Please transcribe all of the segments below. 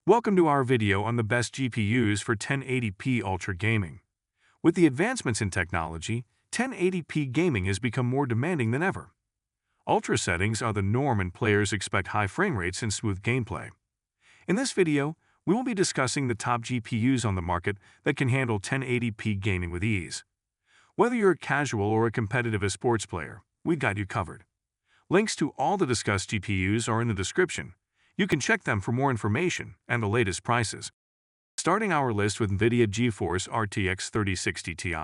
Welcome to our video on the best GPUs for 1080p Ultra Gaming. With the advancements in technology, 1080p gaming has become more demanding than ever. Ultra settings are the norm and players expect high frame rates and smooth gameplay. In this video, we will be discussing the top GPUs on the market that can handle 1080p gaming with ease. Whether you're a casual or a competitive sports player, we've got you covered. Links to all the discussed GPUs are in the description. You can check them for more information and the latest prices. Starting our list with Nvidia GeForce RTX 3060 Ti.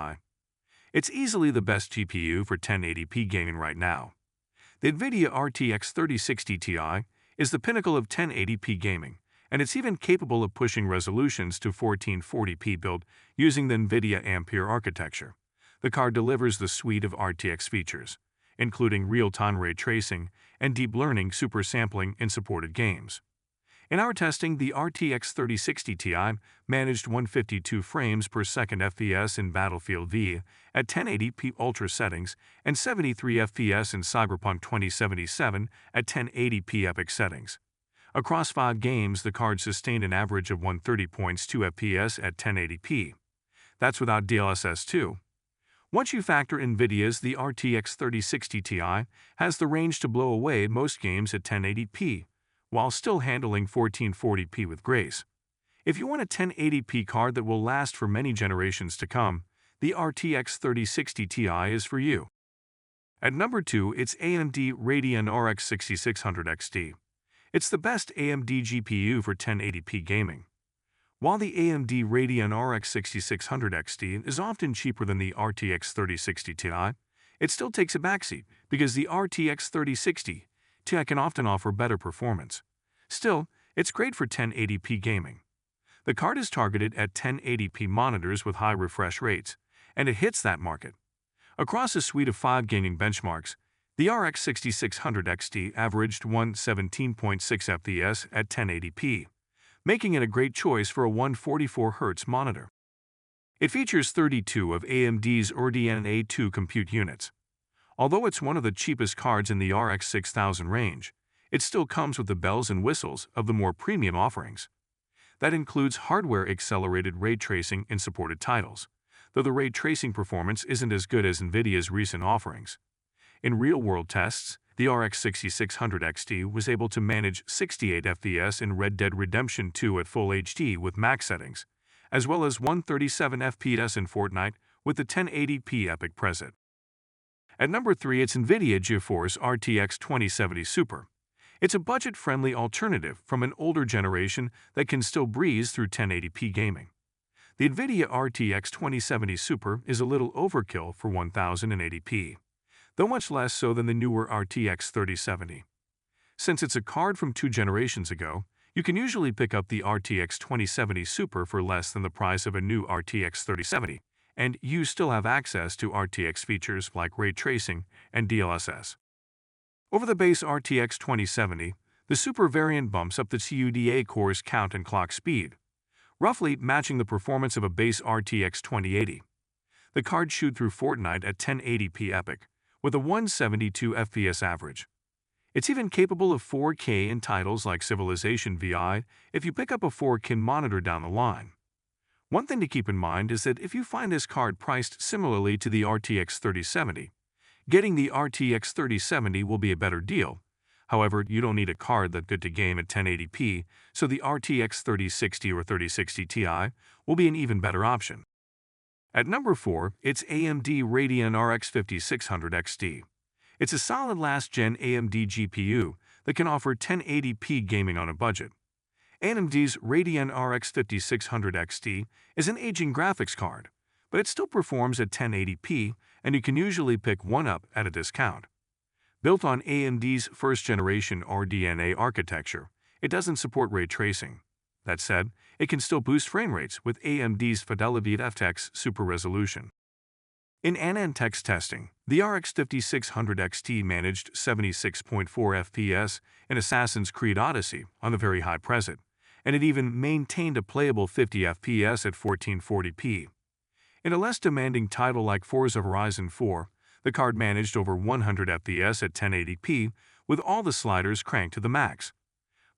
It's easily the best GPU for 1080p gaming right now. The Nvidia RTX 3060 Ti is the pinnacle of 1080p gaming, and it's even capable of pushing resolutions to 1440p built using the Nvidia Ampere architecture. The card delivers the suite of RTX features, including real-time ray tracing and deep learning super sampling in supported games. In our testing, the RTX 3060 Ti managed 152 frames per second FPS in Battlefield V at 1080p Ultra settings and 73 FPS in Cyberpunk 2077 at 1080p Epic settings. Across 5 games, the card sustained an average of 130.2 FPS at 1080p. That's without DLSS 2. Once you factor Nvidia's, the RTX 3060 Ti has the range to blow away most games at 1080p, while still handling 1440p with grace. If you want a 1080p card that will last for many generations to come, the RTX 3060 Ti is for you. At number 2, it's AMD Radeon RX 6600 XT. It's the best AMD GPU for 1080p gaming. While the AMD Radeon RX 6600 XT is often cheaper than the RTX 3060 Ti, it still takes a backseat because the RTX 3060 Ti can often offer better performance. Still, it's great for 1080p gaming. The card is targeted at 1080p monitors with high refresh rates, and it hits that market. Across a suite of 5 gaming benchmarks, the RX 6600 XT averaged 117.6 FPS at 1080p. Making it a great choice for a 144Hz monitor. It features 32 of AMD's Radeon A2 compute units. Although it's one of the cheapest cards in the RX 6000 range, it still comes with the bells and whistles of the more premium offerings. That includes hardware-accelerated ray tracing in supported titles, though the ray tracing performance isn't as good as Nvidia's recent offerings. In real-world tests, the RX 6600 XT was able to manage 68 FPS in Red Dead Redemption 2 at Full HD with max settings, as well as 137 FPS in Fortnite with the 1080p Epic preset. At number 3, it's Nvidia GeForce RTX 2070 Super. It's a budget-friendly alternative from an older generation that can still breeze through 1080p gaming. The Nvidia RTX 2070 Super is a little overkill for 1080p. Though much less so than the newer RTX 3070. Since it's a card from 2 generations ago, you can usually pick up the RTX 2070 Super for less than the price of a new RTX 3070, and you still have access to RTX features like ray tracing and DLSS. Over the base RTX 2070, the Super variant bumps up the CUDA core's count and clock speed, roughly matching the performance of a base RTX 2080. The card shoots through Fortnite at 1080p Epic, with a 172 FPS average. It's even capable of 4K in titles like Civilization VI if you pick up a 4K monitor down the line. One thing to keep in mind is that if you find this card priced similarly to the RTX 3070, getting the RTX 3070 will be a better deal. However, you don't need a card that's good to game at 1080p, so the RTX 3060 or 3060 Ti will be an even better option. At number 4, it's AMD Radeon RX 5600 XT. It's a solid last-gen AMD GPU that can offer 1080p gaming on a budget. AMD's Radeon RX 5600 XT is an aging graphics card, but it still performs at 1080p, and you can usually pick one up at a discount. Built on AMD's first-generation RDNA architecture, it doesn't support ray tracing. That said, it can still boost frame rates with AMD's Fidelity FX Super Resolution. In AnandTech's testing, the RX 5600 XT managed 76.4 FPS in Assassin's Creed Odyssey on the very high preset, and it even maintained a playable 50 FPS at 1440p. In a less demanding title like Forza Horizon 4, the card managed over 100 FPS at 1080p with all the sliders cranked to the max.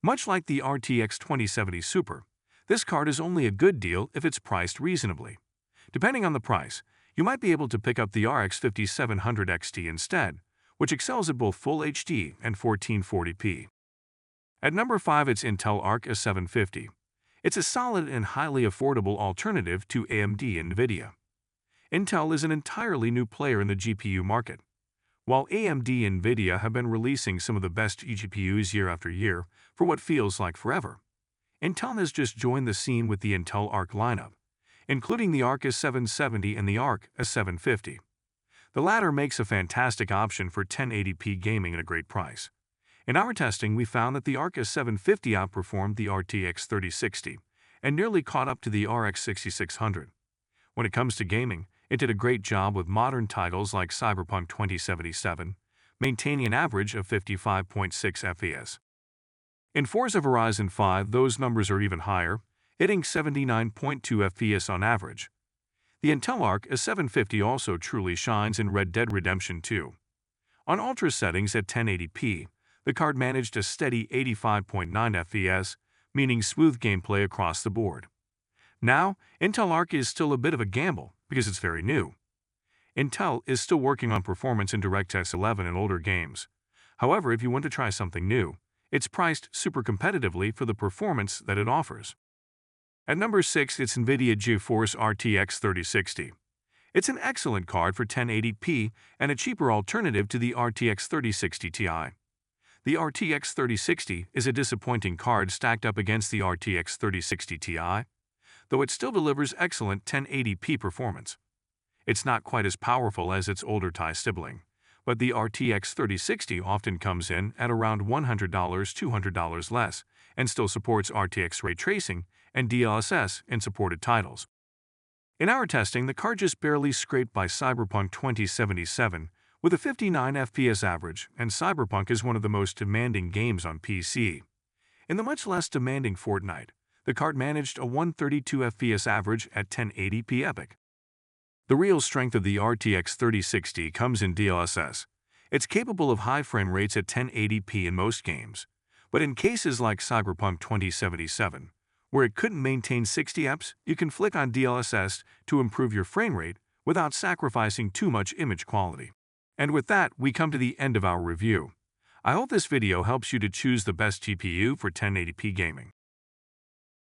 Much like the RTX 2070 Super, this card is only a good deal if it's priced reasonably. Depending on the price, you might be able to pick up the RX 5700 XT instead, which excels at both Full HD and 1440p. At number 5, it's Intel Arc A750. It's a solid and highly affordable alternative to AMD and Nvidia. Intel is an entirely new player in the GPU market. While AMD and Nvidia have been releasing some of the best GPUs year after year for what feels like forever, Intel has just joined the scene with the Intel Arc lineup, including the Arc A770 and the Arc A750. The latter makes a fantastic option for 1080p gaming at a great price. In our testing, we found that the Arc A750 outperformed the RTX 3060 and nearly caught up to the RX 6600. When it comes to gaming, it did a great job with modern titles like Cyberpunk 2077, maintaining an average of 55.6 FPS. In Forza Horizon 5, those numbers are even higher, hitting 79.2 FPS on average. The Intel Arc A750 also truly shines in Red Dead Redemption 2. On Ultra settings at 1080p, the card managed a steady 85.9 FPS, meaning smooth gameplay across the board. Now, Intel Arc is still a bit of a gamble because it's very new. Intel is still working on performance in DirectX 11 and older games. However, if you want to try something new, it's priced super competitively for the performance that it offers. At number 6, it's Nvidia GeForce RTX 3060. It's an excellent card for 1080p and a cheaper alternative to the RTX 3060 Ti. The RTX 3060 is a disappointing card stacked up against the RTX 3060 Ti, though it still delivers excellent 1080p performance. It's not quite as powerful as its older Ti sibling, but the RTX 3060 often comes in at around $100, $200 less, and still supports RTX ray tracing and DLSS in supported titles. In our testing, the card just barely scraped by Cyberpunk 2077 with a 59 FPS average, and Cyberpunk is one of the most demanding games on PC. In the much less demanding Fortnite, the card managed a 132 FPS average at 1080p epic. The real strength of the RTX 3060 comes in DLSS. It's capable of high frame rates at 1080p in most games, but in cases like Cyberpunk 2077, where it couldn't maintain 60 fps, you can flick on DLSS to improve your frame rate without sacrificing too much image quality. And with that, we come to the end of our review. I hope this video helps you to choose the best GPU for 1080p gaming.